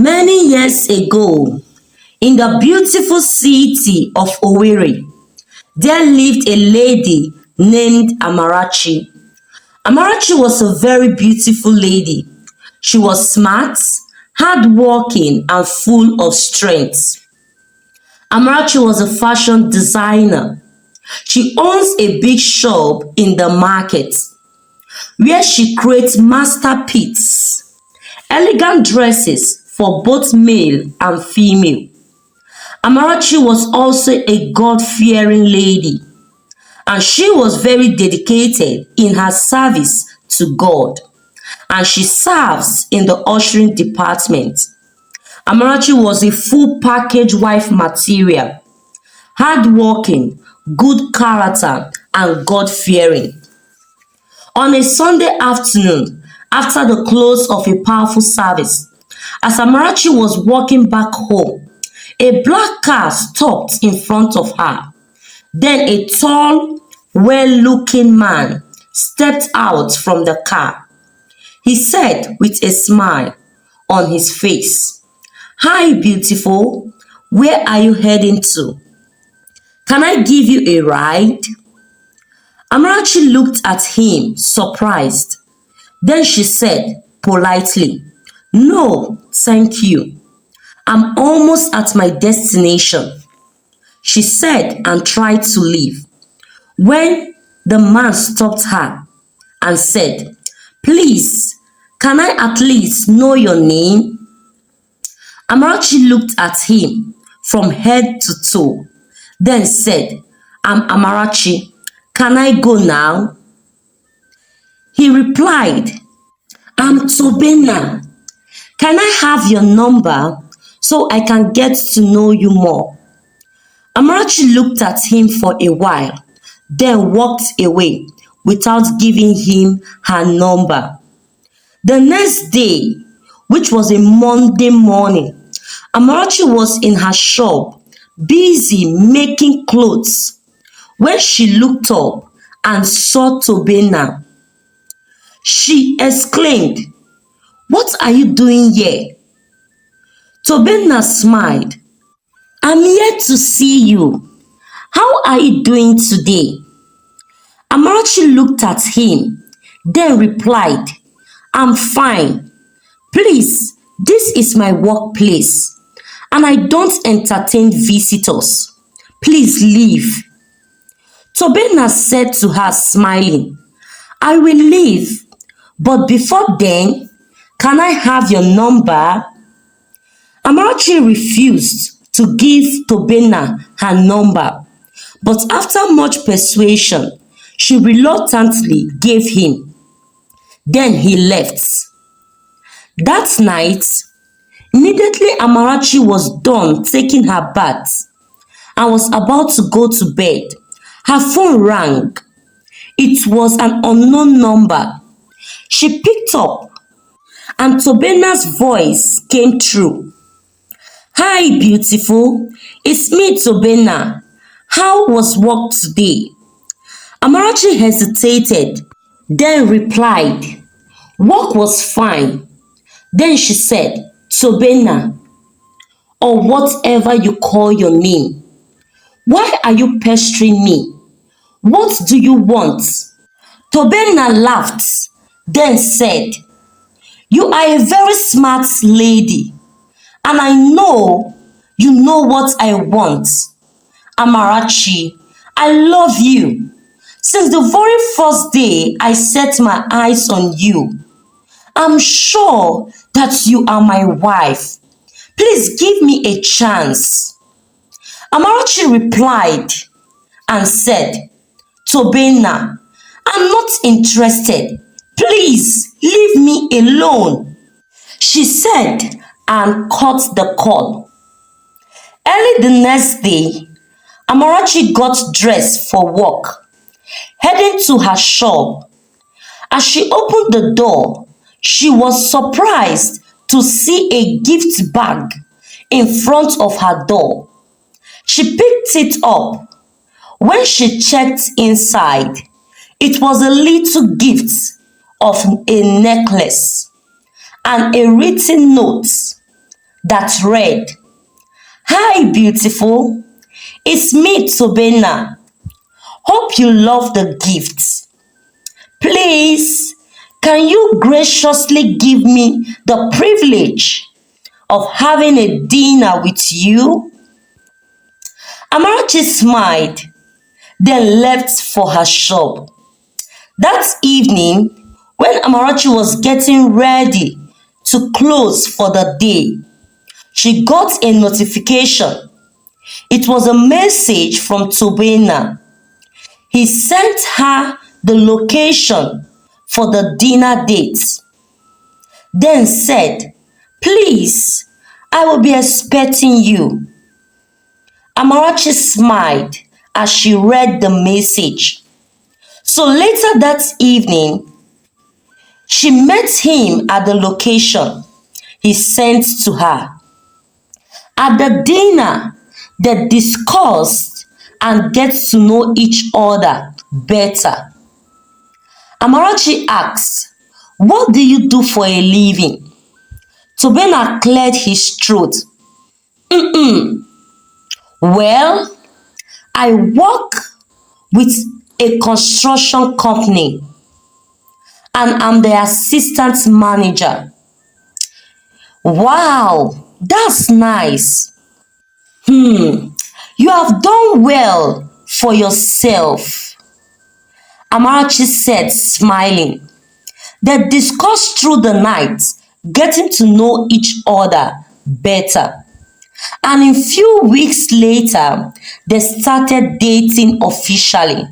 Many years ago, in the beautiful city of Owerri, there lived a lady named Amarachi. Amarachi was a very beautiful lady. She was smart, hardworking, and full of strength. Amarachi was a fashion designer. She owns a big shop in the market where she creates masterpieces, elegant dresses for both male and female. Amarachi was also a God-fearing lady, and she was very dedicated in her service to God, and she serves in the ushering department. Amarachi was a full package wife material, hardworking, good character, and God-fearing. On a Sunday afternoon, after the close of a powerful service, as Amarachi was walking back home, a black car stopped in front of her. Then a tall, well-looking man stepped out from the car. He said with a smile on his face, "Hi, beautiful. Where are you heading to? Can I give you a ride?" Amarachi looked at him, surprised. Then she said politely, "No, thank you. I'm almost at my destination," she said, and tried to leave, when the man stopped her and said, "Please, can I at least know your name?" Amarachi looked at him from head to toe, then said, "I'm Amarachi. Can I go now?" He replied, "I'm Tobena. Can I have your number so I can get to know you more?" Amarachi looked at him for a while, then walked away without giving him her number. The next day, which was a Monday morning, Amarachi was in her shop, busy making clothes, when she looked up and saw Tobena. She exclaimed, "What are you doing here?" Tobena smiled. "I'm here to see you. How are you doing today?" Amarachi looked at him, then replied, "I'm fine. Please, this is my workplace, and I don't entertain visitors. Please leave." Tobena said to her, smiling, "I will leave, but before then, can I have your number?" Amarachi refused to give Tobena her number, but after much persuasion, she reluctantly gave him. Then he left. That night, immediately Amarachi was done taking her bath and was about to go to bed, her phone rang. It was an unknown number. She picked up, and Tobena's voice came through. "Hi, beautiful. It's me, Tobena. How was work today?" Amarachi hesitated, then replied, "Work was fine." Then she said, "Tobena, or whatever you call your name, why are you pestering me? What do you want?" Tobena laughed, then said, "You are a very smart lady, and I know you know what I want. Amarachi, I love you. Since the very first day I set my eyes on you, I'm sure that you are my wife. Please give me a chance." Amarachi replied and said, "Tobena, I'm not interested. Please leave me alone," she said, and cut the call. Early the next day, Amarachi got dressed for work, heading to her shop. As she opened the door, she was surprised to see a gift bag in front of her door. She picked it up. When she checked inside, it was a little gift of a necklace and a written note. that read, "Hi beautiful, it's me Tobena. Hope you love the gifts. Please, can you graciously give me the privilege of having a dinner with you?" Amarachi smiled, then left for her shop. That evening, when Amarachi was getting ready to close for the day, she got a notification. It was a message from Tobena. He sent her the location for the dinner date, then said, "Please, I will be expecting you." Amarachi smiled as she read the message. So later that evening, she met him at the location he sent to her. At the dinner, they discussed and get to know each other better. Amarachi asked, "What do you do for a living?" Tobena cleared his throat. "Well, I work with a construction company and I'm the assistant manager." "Wow, that's nice. You have done well for yourself," Amarachi said, smiling. They discussed through the night, getting to know each other better. And a few weeks later, they started dating officially.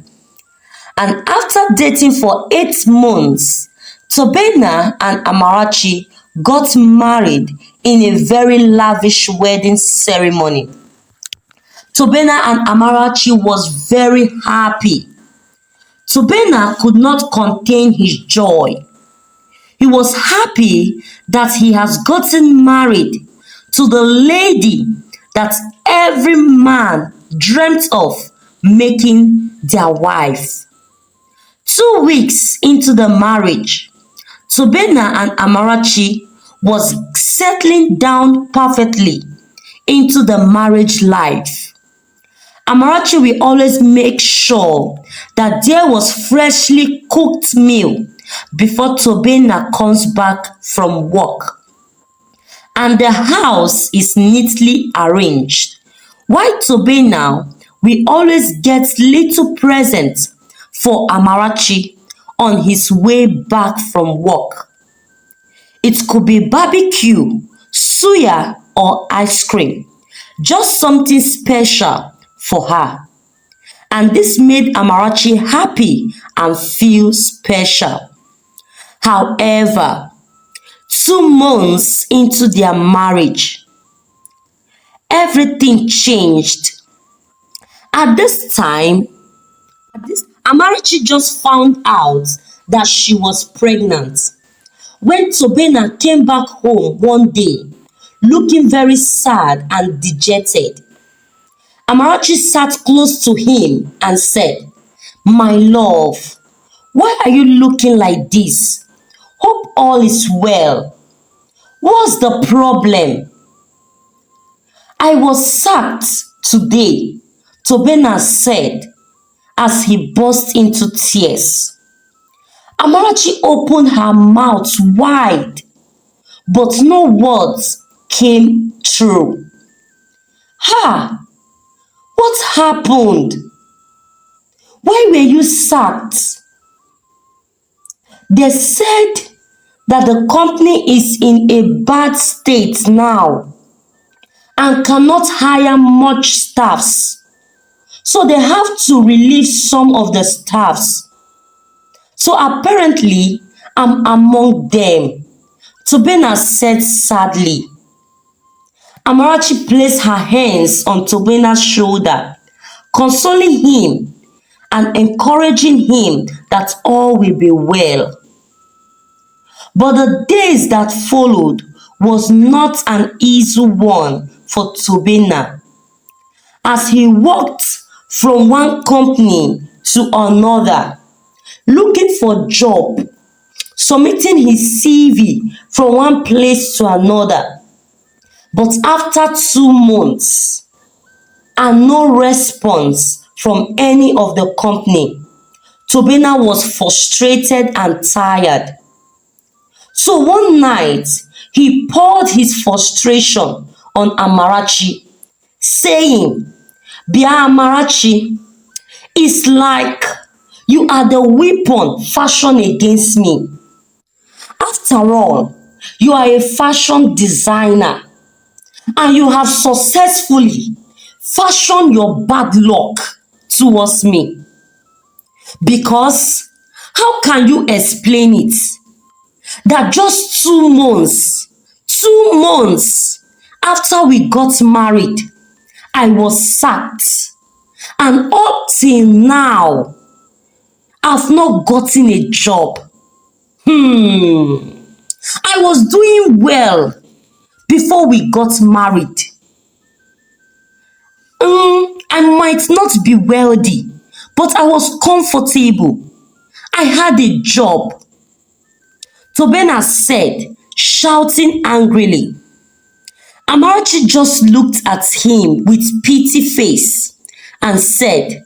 And after dating for 8 months, Tobena and Amarachi got married in a very lavish wedding ceremony. Tobena and Amarachi was very happy. Tobena could not contain his joy. He was happy that he has gotten married to the lady that every man dreamt of making their wife. 2 weeks into the marriage, Tobena and Amarachi was settling down perfectly into the marriage life. Amarachi will always make sure that there was freshly cooked meal before Tobena comes back from work, and the house is neatly arranged. While Tobena will always get little presents for Amarachi on his way back from work. It could be barbecue, suya, or ice cream, just something special for her. And this made Amarachi happy and feel special. However, 2 months into their marriage, everything changed. At this time, Amarachi just found out that she was pregnant. When Tobena came back home one day, looking very sad and dejected, Amarachi sat close to him and said, "My love, why are you looking like this? Hope all is well. What's the problem?" "I was sacked today," Tobena said as he burst into tears. Amarachi opened her mouth wide, but no words came through. "Ha! What happened? Why were you sacked?" "They said that the company is in a bad state now and cannot hire much staffs. So they have to relieve some of the staffs. So apparently I'm among them," Tobena said sadly. Amarachi placed her hands on Tobena's shoulder, consoling him and encouraging him that all will be well. But the days that followed was not an easy one for Tobena. As he walked from one company to another, looking for job, submitting his CV from one place to another, But after 2 months and no response from any of the company, Tobena was frustrated and tired. So one night, he poured his frustration on Amarachi, saying, "Bia Amarachi, it's like you are the weapon fashioned against me. After all, you are a fashion designer and you have successfully fashioned your bad luck towards me. Because how can you explain it that just 2 months after we got married, I was sacked, and up till now, I've not gotten a job. I was doing well before we got married. I might not be wealthy, but I was comfortable. I had a job." Tobena said, shouting angrily. Amarachi just looked at him with pity face and said,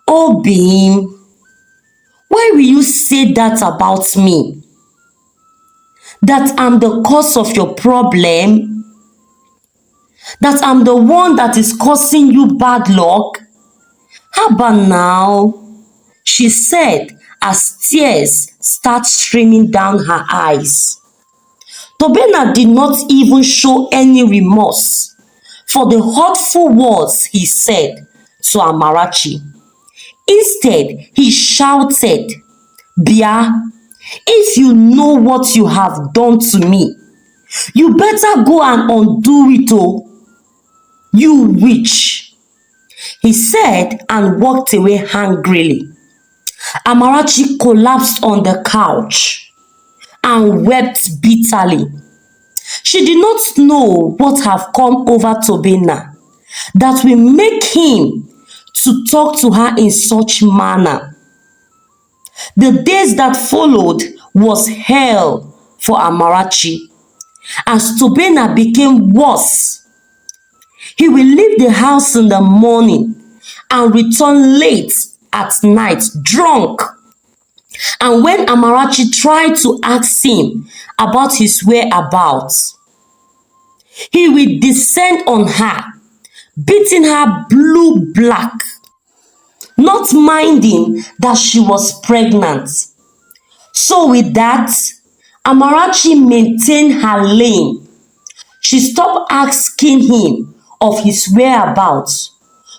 "Oh, Beam, why will you say that about me? That I'm the cause of your problem? That I'm the one that is causing you bad luck? How about now?" she said as tears start streaming down her eyes. Tobena did not even show any remorse for the hurtful words he said to Amarachi. Instead, he shouted, "Bia, if you know what you have done to me, you better go and undo it, oh, you witch," he said and walked away angrily. Amarachi collapsed on the couch and wept bitterly. She did not know what had come over Tobena that will make him to talk to her in such manner. The days that followed was hell for Amarachi. As Tobena became worse, he will leave the house in the morning and return late at night drunk. And when Amarachi tried to ask him about his whereabouts, he will descend on her, beating her blue black, not minding that she was pregnant. So with that, Amarachi maintained her lane. She stopped asking him of his whereabouts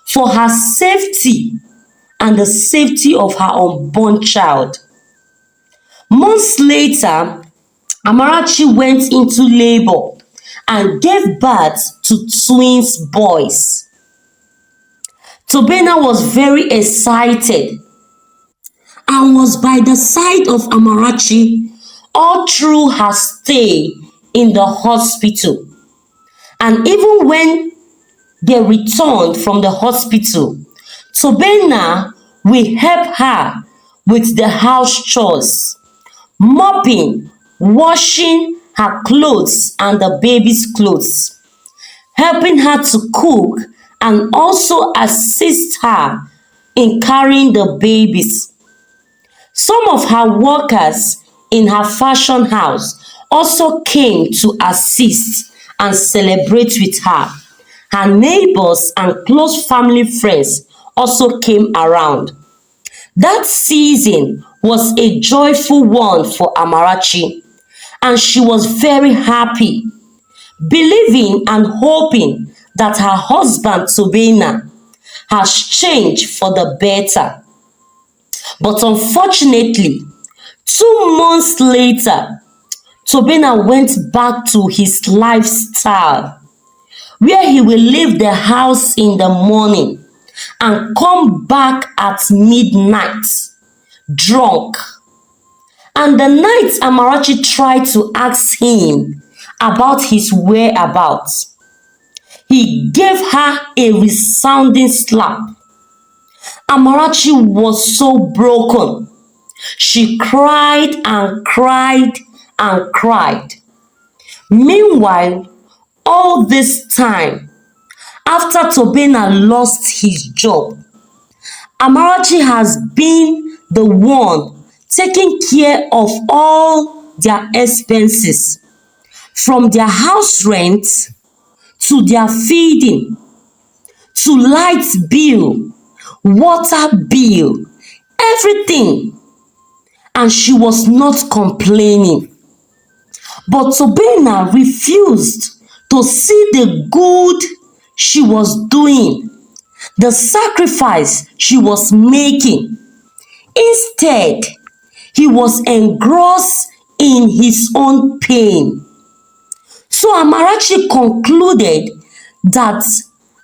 for her safety and the safety of her unborn child. Months later, Amarachi went into labor and gave birth to twins boys. Tobena was very excited and was by the side of Amarachi all through her stay in the hospital. And even when they returned from the hospital, Tobena will help her with the house chores, mopping, washing her clothes and the baby's clothes, helping her to cook and also assist her in carrying the babies. Some of her workers in her fashion house also came to assist and celebrate with her. Her neighbors and close family friends also came around. That season was a joyful one for Amarachi, and she was very happy, believing and hoping that her husband Tobena has changed for the better. But unfortunately, 2 months later, Tobena went back to his lifestyle, where he will leave the house in the morning and come back at midnight, drunk. And the night Amarachi tried to ask him about his whereabouts, he gave her a resounding slap. Amarachi was so broken. She cried and cried and cried. Meanwhile, all this time, after Tobena lost his job, Amarachi has been the one taking care of all their expenses, from their house rent to their feeding, to light bill, water bill, everything. And she was not complaining. But Tobena refused to see the good she was doing, the sacrifice she was making. Instead, he was engrossed in his own pain. So Amarachi concluded that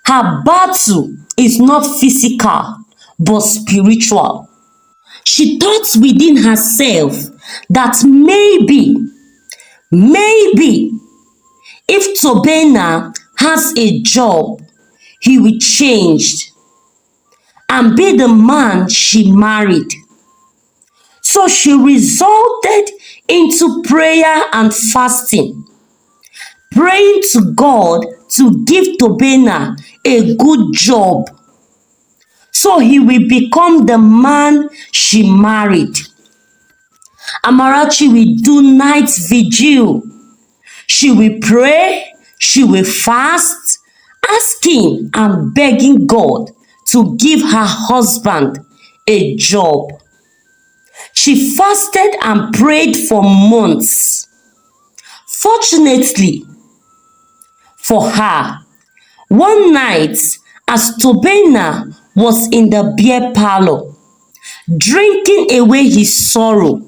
her battle is not physical but spiritual. She thought within herself that maybe if Tobena has a job, he will change and be the man she married. So she resorted into prayer and fasting, praying to God to give Tobena a good job so he will become the man she married. Amarachi will do night vigil. She will pray, she will fast, asking and begging God to give her husband a job. She fasted and prayed for months. Fortunately for her, one night as Tobena was in the beer parlor, drinking away his sorrow,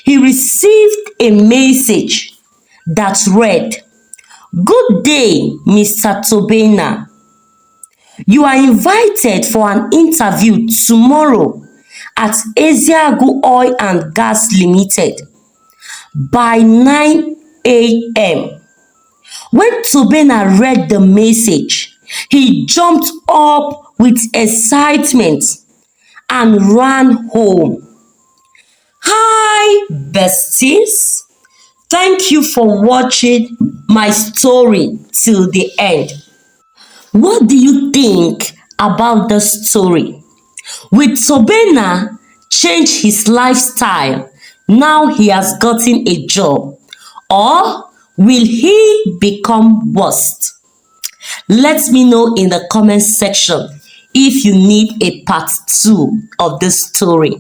he received a message that read, "Good day, Mr. Tobena. You are invited for an interview tomorrow at Eziagu Oil and Gas Limited by 9 a.m. When Tobena read the message, he jumped up with excitement and ran home. Hi, besties. Thank you for watching my story till the end. What do you think about the story? Will Tobena change his lifestyle now he has gotten a job? Or will he become worse? Let me know in the comment section if you need a part 2 of this story.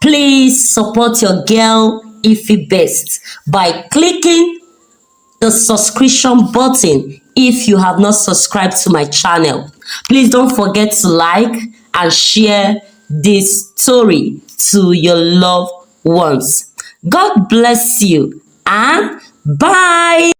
Please support your girl Ify Best by clicking the subscription button if you have not subscribed to my channel. Please don't forget to like and share this story to your loved ones. God bless you and bye.